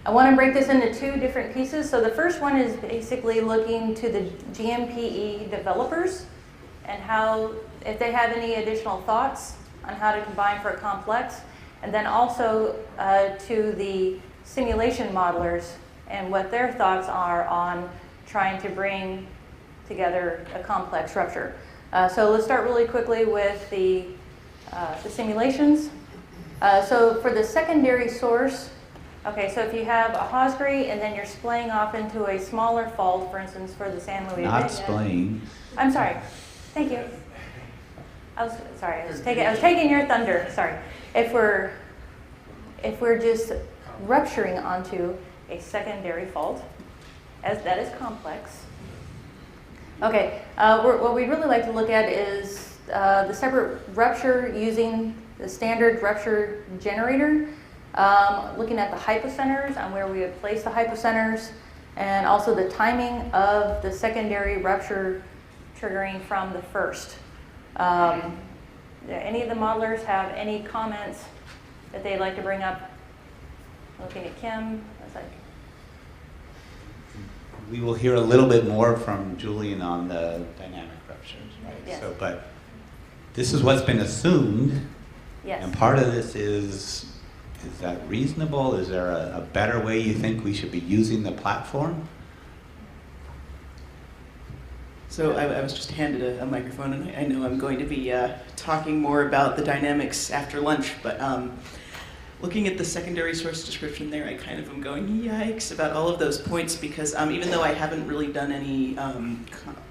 I want to break this into two different pieces. So the first one is basically looking to the GMPE developers and how, if they have any additional thoughts on how to combine for a complex, and then also to the simulation modelers and what their thoughts are on trying to bring together a complex rupture. So let's start really quickly with the simulations. So for the secondary source, okay, so if you have a Hausgray and then you're splaying off into a smaller fault, for instance, for the San Luis. Not splaying. I'm sorry. Thank you. I was taking your thunder. Sorry. If we're just rupturing onto a secondary fault, as that is complex. Okay. What we'd really like to look at is the separate rupture using the standard rupture generator. Looking at the hypocenters and where we would place the hypocenters, and also the timing of the secondary rupture triggering from the first. Any of the modelers have any comments that they'd like to bring up? Looking at Kim, I was like, We will hear a little bit more from Julian on the dynamic ruptures, right? Yes. So, but this is what's been assumed, yes. and part of this is that reasonable? Is there a better way you think we should be using the platform? So I was just handed a microphone, and I know I'm going to be talking more about the dynamics after lunch, but looking at the secondary source description there, I kind of am going, yikes, about all of those points, because even though I haven't really done any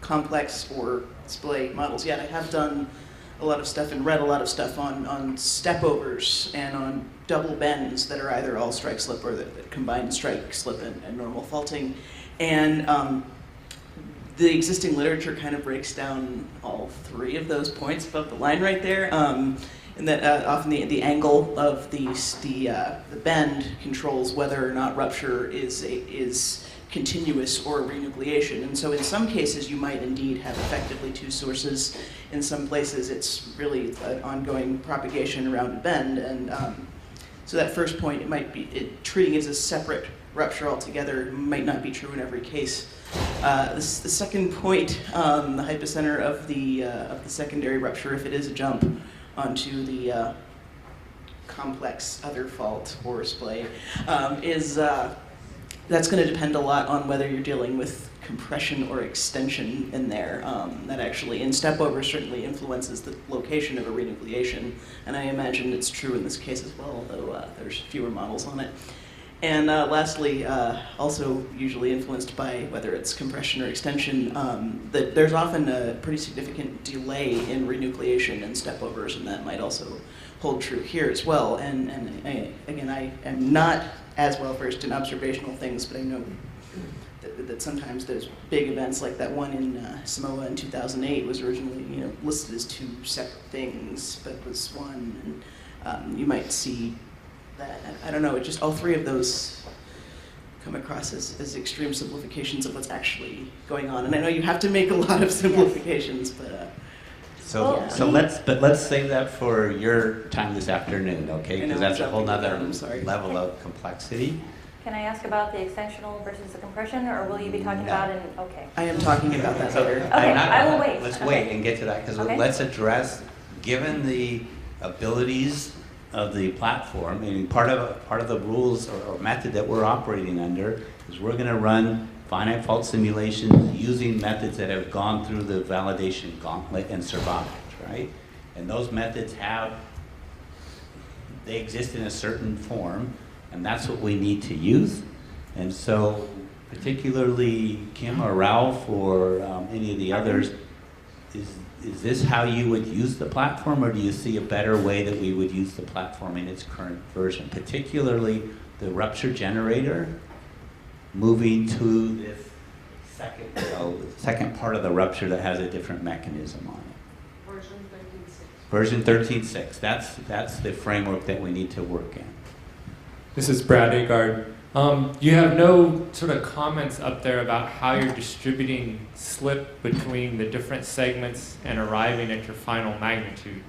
complex or splay models yet, I have done a lot of stuff and read a lot of stuff on stepovers and on double bends that are either all strike slip or that combine strike slip and normal faulting. And the existing literature kind of breaks down all three of those points above the line right there. And that often the angle of the bend controls whether or not rupture is continuous or renucleation. And so in some cases you might indeed have effectively two sources. In some places it's really an ongoing propagation around a bend. And so that first point, it might be treating it as a separate rupture altogether might not be true in every case. The second point, the hypocenter of the secondary rupture, if it is a jump onto the complex other fault or splay, that's going to depend a lot on whether you're dealing with compression or extension in there. That actually, in stepover, certainly influences the location of a renucleation, and I imagine it's true in this case as well, although there's fewer models on it. And lastly, also usually influenced by whether it's compression or extension, that there's often a pretty significant delay in renucleation in stepovers, and that might also hold true here as well. And again, I am not as well versed in observational things, but I know that sometimes there's big events like that one in Samoa in 2008 was originally listed as two separate things, but was one. And you might see that, I don't know, it just all three of those come across as extreme simplifications of what's actually going on. And I know you have to make a lot of simplifications, but let's save that for your time this afternoon, okay? Because that's a whole nother level of complexity. Can I ask about the extensional versus the compression, or will you be talking about it? Okay. I am talking about that later. Okay, I will wait. Let's wait and get to that, because let's address, given the abilities of the platform, and part of the rules or method that we're operating under is we're going to run finite fault simulations using methods that have gone through the validation gauntlet and survived, right? And those methods they exist in a certain form, and that's what we need to use. And so particularly Kim or Ralph or any of the others, is this how you would use the platform, or do you see a better way that we would use the platform in its current version, particularly the rupture generator, moving to this second part of the rupture that has a different mechanism on it? Version 13.6. That's the framework that we need to work in. This is Brad Agard. You have no sort of comments up there about how you're distributing slip between the different segments and arriving at your final magnitude,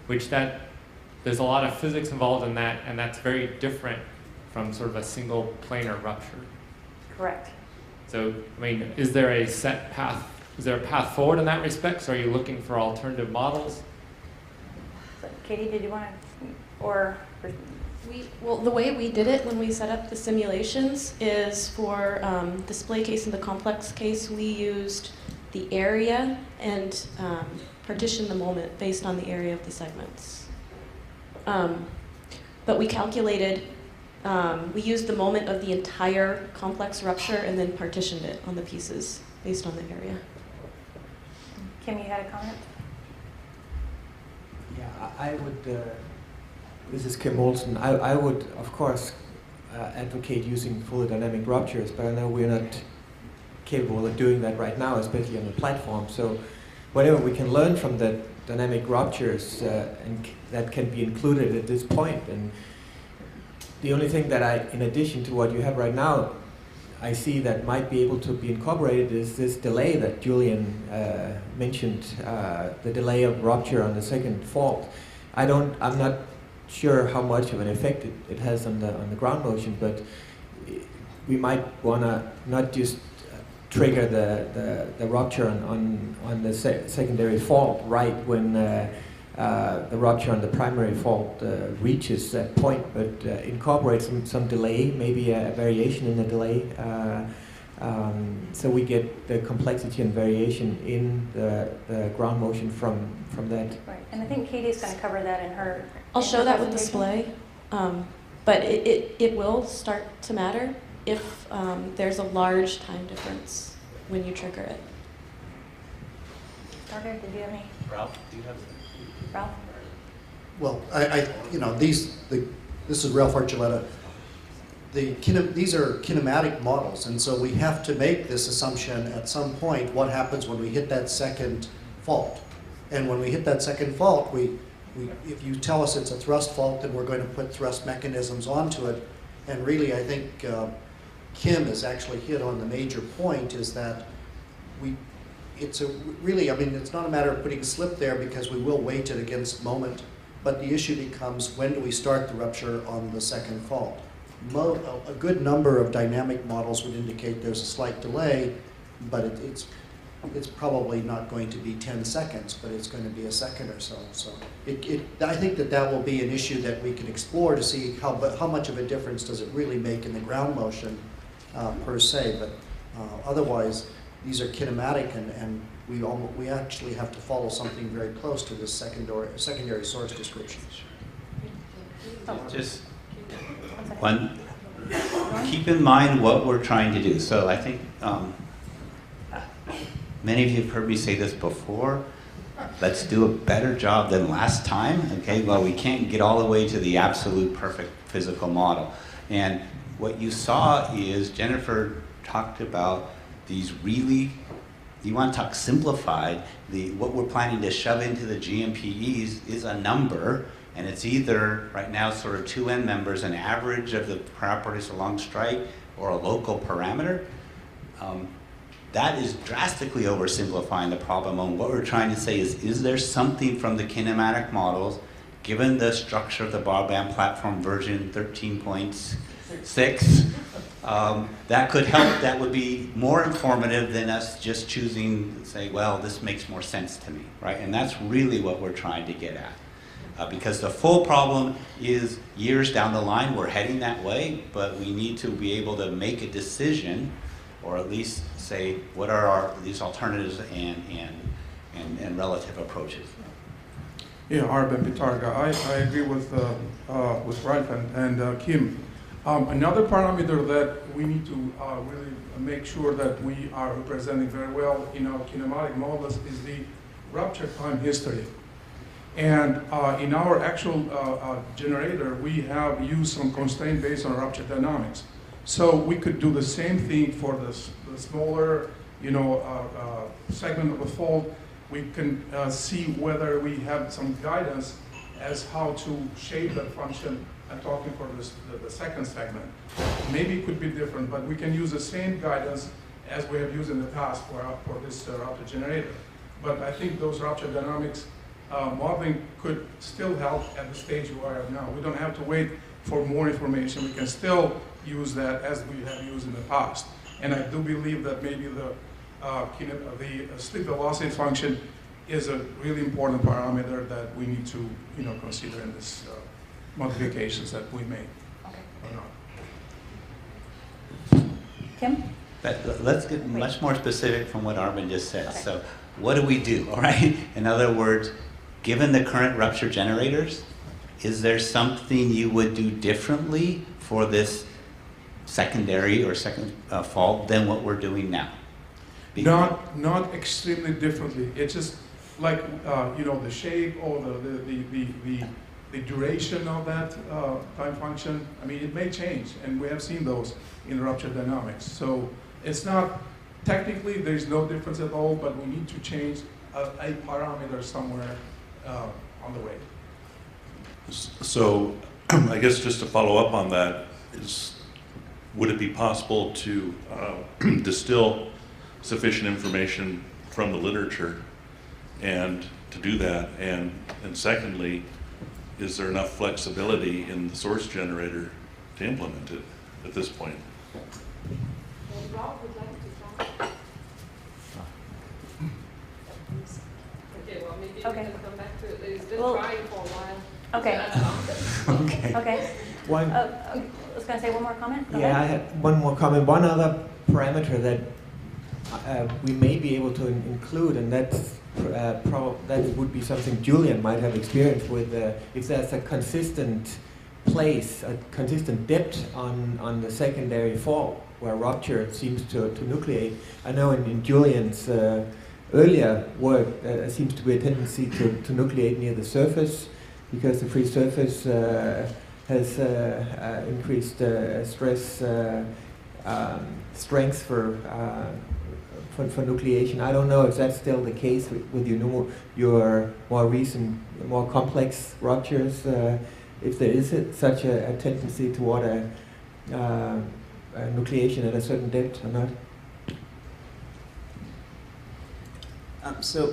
there's a lot of physics involved in that, and that's very different from sort of a single planar rupture. Correct. So, I mean, is there a set path? Is there a path forward in that respect? So are you looking for alternative models? So, Katie, did you want to, or Well, the way we did it when we set up the simulations is for display case and the complex case, we used the area and partitioned the moment based on the area of the segments. But we calculated, we used the moment of the entire complex rupture and then partitioned it on the pieces based on the area. Kim, you had a comment? Yeah, I would, this is Kim Olsen. I would, of course, advocate using fully dynamic ruptures, but I know we're not capable of doing that right now, especially on the platform. So whatever we can learn from the dynamic ruptures, and that can be included at this point. And the only thing that in addition to what you have right now, I see that might be able to be incorporated is this delay that Julian mentioned, the delay of rupture on the second fault. I'm not sure how much of an effect it has on the ground motion, but we might want to not just trigger the rupture on the secondary fault right when the rupture on the primary fault reaches that point, but incorporate some delay, maybe a variation in the delay, so we get the complexity and variation in the ground motion from that. Right, and I think Katie's going to cover that in her. I'll in show her that with presentation. display, but it will start to matter if there's a large time difference when you trigger it. Carter, did you have any? Ralph, do you have? Ralph? Well, this is Ralph Archuleta. These are kinematic models, and so we have to make this assumption at some point, what happens when we hit that second fault. And when we hit that second fault, if you tell us it's a thrust fault, then we're going to put thrust mechanisms onto it. And really, I think Kim has actually hit on the major point, is that it's not a matter of putting slip there, because we will weight it against moment, but the issue becomes, when do we start the rupture on the second fault? A good number of dynamic models would indicate there's a slight delay, but it's probably not going to be 10 seconds, but it's going to be a second or so. So I think that will be an issue that we can explore to see how much of a difference does it really make in the ground motion per se, but otherwise, these are kinematic, and we actually have to follow something very close to this secondary source description. Just one. Keep in mind what we're trying to do. So I think many of you have heard me say this before. Let's do a better job than last time. Okay. Well, we can't get all the way to the absolute perfect physical model. And what you saw is Jennifer talked about these really, you want to talk simplified, what we're planning to shove into the GMPEs is a number, and it's either, right now, sort of 2 end members, an average of the properties along strike, or a local parameter. That is drastically oversimplifying the problem. And what we're trying to say is there something from the kinematic models, given the structure of the broadband platform version 13.6, that could help, that would be more informative than us just choosing to say, well, this makes more sense to me, right? And that's really what we're trying to get at. Because the full problem is years down the line, we're heading that way, but we need to be able to make a decision, or at least say, what are these alternatives and relative approaches? Yeah, Arben Pitarga. I agree with Ralph and Kim. Another parameter that we need to really make sure that we are representing very well in our kinematic models is the rupture time history. And in our actual generator, we have used some constraint based on rupture dynamics. So we could do the same thing for the smaller, segment of a fault. We can see whether we have some guidance as how to shape that function. I'm talking for the second segment. Maybe it could be different, but we can use the same guidance as we have used in the past for this rupture generator. But I think those rupture dynamics modeling could still help at the stage you are at now. We don't have to wait for more information. We can still use that as we have used in the past. And I do believe that maybe the slip velocity function is a really important parameter that we need to consider in this modifications that we made. Okay. Or not. Kim? Let's get much more specific from what Armin just said. Okay. So what do we do, all right? In other words, given the current rupture generators, is there something you would do differently for this secondary or second fault than what we're doing now? Not extremely differently. It's just like the shape or the duration of that time function. I mean, it may change, and we have seen those in rupture dynamics. So it's not technically there's no difference at all, but we need to change a parameter somewhere on the way. So I guess just to follow up on that, would it be possible to distill sufficient information from the literature and to do that? And secondly, is there enough flexibility in the source generator to implement it at this point? Rob would like to talk. Okay, well, maybe we can come back to it. It's been trying for a while. Okay. Okay. Okay. One, I was going to say one more comment. Go yeah, I ahead. have one more comment. One other parameter that we may be able to include, and that would be something Julian might have experience with. If there's a consistent place, a consistent depth on the secondary fault where rupture seems to nucleate. I know in Julian's earlier work, there seems to be a tendency to nucleate near the surface because the free surface has increased stress strength for nucleation. I don't know if that's still the case with your more recent, more complex ruptures. If there is such a tendency toward a nucleation at a certain depth or not. So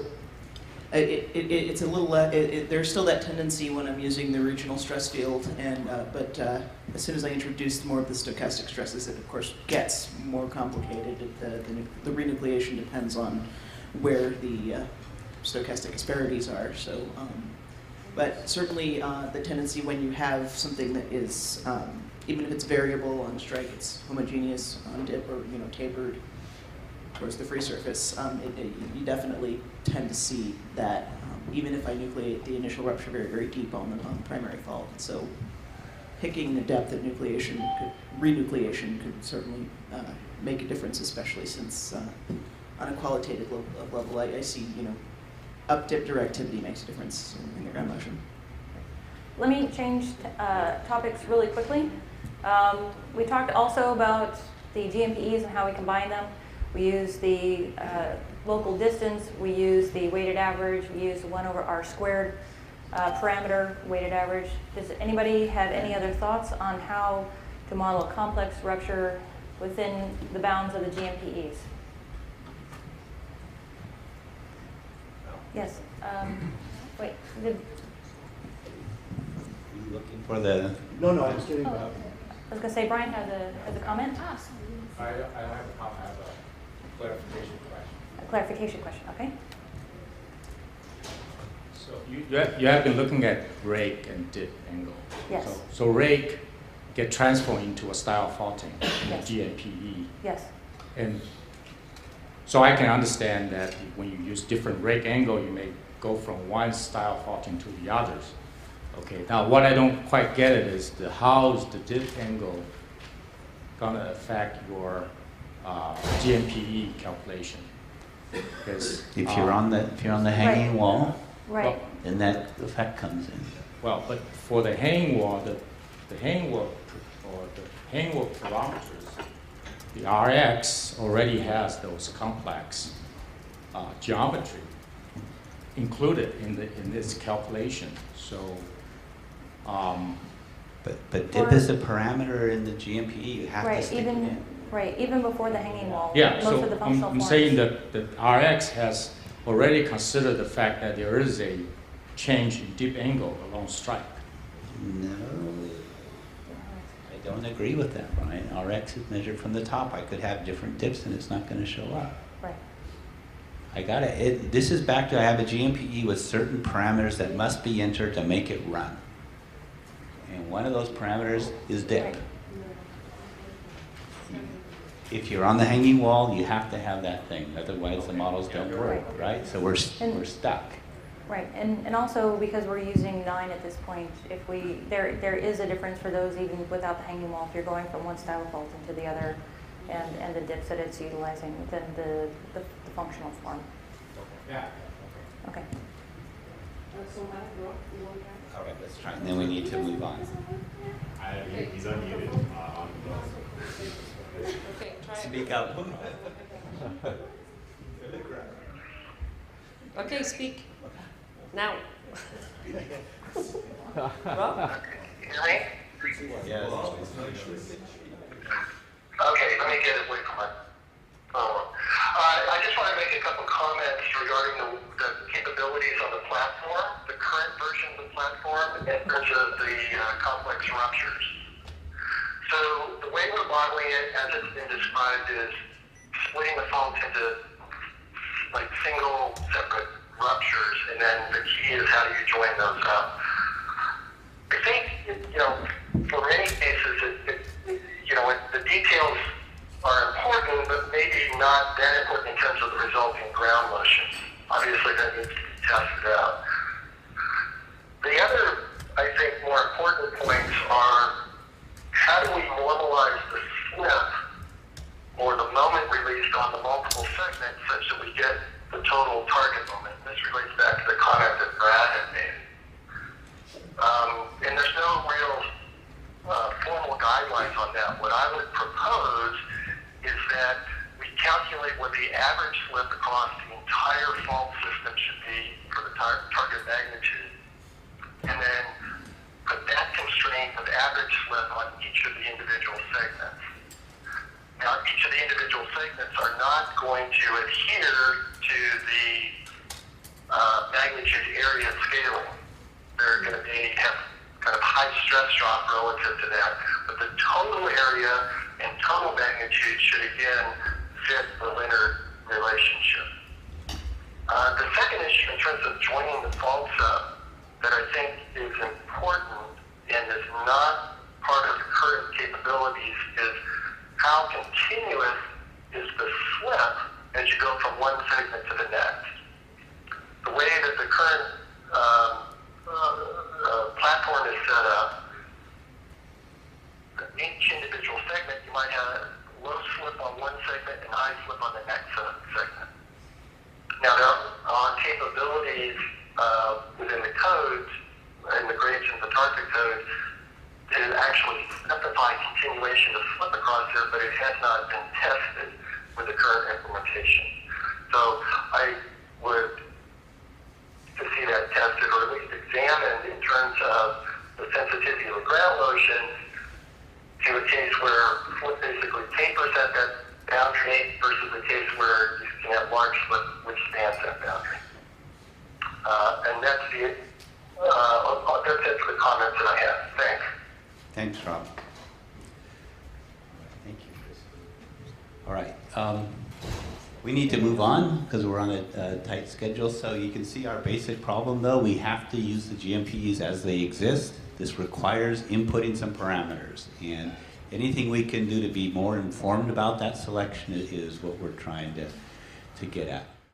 it's a little, there's still that tendency when I'm using the regional stress field, but as soon as I introduce more of the stochastic stresses, it of course gets more complicated. The renucleation depends on where the stochastic asperities are. So, but certainly the tendency when you have something that is, even if it's variable on strike, it's homogeneous on dip or tapered towards the free surface, you definitely tend to see that even if I nucleate the initial rupture very, very deep on the primary fault. So picking the depth of renucleation could certainly make a difference, especially since on a qualitative level, I see, up-dip directivity makes a difference in the ground motion. Let me change topics really quickly. We talked also about the GMPEs and how we combine them. We use the local distance, we use the weighted average, we use 1/r squared parameter, weighted average. Does anybody have any other thoughts on how to model a complex rupture within the bounds of the GMPEs? Yes. Wait. You looking for the? No, I was kidding. I was going to say, Brian has a comment. I don't have a comment. I have a clarification question. A clarification question. Okay. So you have been looking at rake and dip angle. Yes. So rake get transformed into a style faulting in Yes. GMPE. Yes. And so I can understand that when you use different rake angle, you may go from one style faulting to the others. Okay. Now what I don't quite get it is how is the dip angle gonna affect your GMPE calculation? Because If you're on the hanging wall, Right. then that effect comes in. well, but for the hanging wall, the hanging wall or the hanging wall parameters, the RX already has those complex geometry included in this calculation. So, But dip is a parameter in the GMPE. You have to stick it in. Right, even before the hanging wall. yeah, most so of the functional I'm forms. saying that the RX has already considered the fact that there is a change in dip angle along strike. No, I don't agree with that, Brian. Rx is measured from the top. I could have different dips and it's not going to show up. Right. I got it. This is back to I have a GMPE with certain parameters that must be entered to make it run. And one of those parameters is dip. Right. If you're on the hanging wall, you have to have that thing. Otherwise, the models don't work, right? So we're stuck. Right, and also because we're using 9 at this point, if there is a difference for those even without the hanging wall. If you're going from one style fault into the other, and the dips that it's utilizing within the functional form. Yeah. Okay. All right, let's try. And then we need to move on. He's unmuted. Okay, try it. Speak up. Okay, speak. Now. Rob? Yes. Okay, let me get away from my phone. I just want to make a couple comments regarding the capabilities on the platform, the current version of the platform, in terms of the complex ruptures. So the way we're modeling it, as it's been described, is splitting the fault into like single separate ruptures, and then the key is how do you join those up. I think, for many cases, the details are important, but maybe not that important in terms of the resulting ground motion. Obviously, that needs to be tested out. The other, I think, more important points are how do we normalize the slip or the moment released on the multiple segments such that we get the total target moment. This relates back to the comment that Brad had made. And there's no real formal guidelines on that. What I would propose is that we calculate what the average slip across the entire fault system should be for the target magnitude, and then put that constraint of average slip on each of the individual segments. Now, each of the individual segments are not going to adhere to the magnitude area scaling. They're going to have kind of high stress drop relative to that, but the total area and total magnitude should again fit the linear relationship. The second issue in terms of joining the faults up that I think is important and is not part of the current capabilities is how continuous is the slip as you go from one segment to the next. The way that the current platform is set up, each individual segment, you might have low slip on one segment and high slip on the next segment. Now, there are capabilities within the codes, in the grades and the target code, to actually specify continuation of slip across there, but it has not been tested with the current implementation. So I would to see that tested or at least examined in terms of the sensitivity of the ground motion to a case where slip basically tapers at that boundary versus a case where you can have large slip which spans that boundary. And that's it for the comments that I have. Thanks. Thanks, Rob. Thank you, Chris. All right. We need to move on because we're on a tight schedule. So you can see our basic problem, though. We have to use the GMPs as they exist. This requires inputting some parameters. And anything we can do to be more informed about that selection is what we're trying to get at.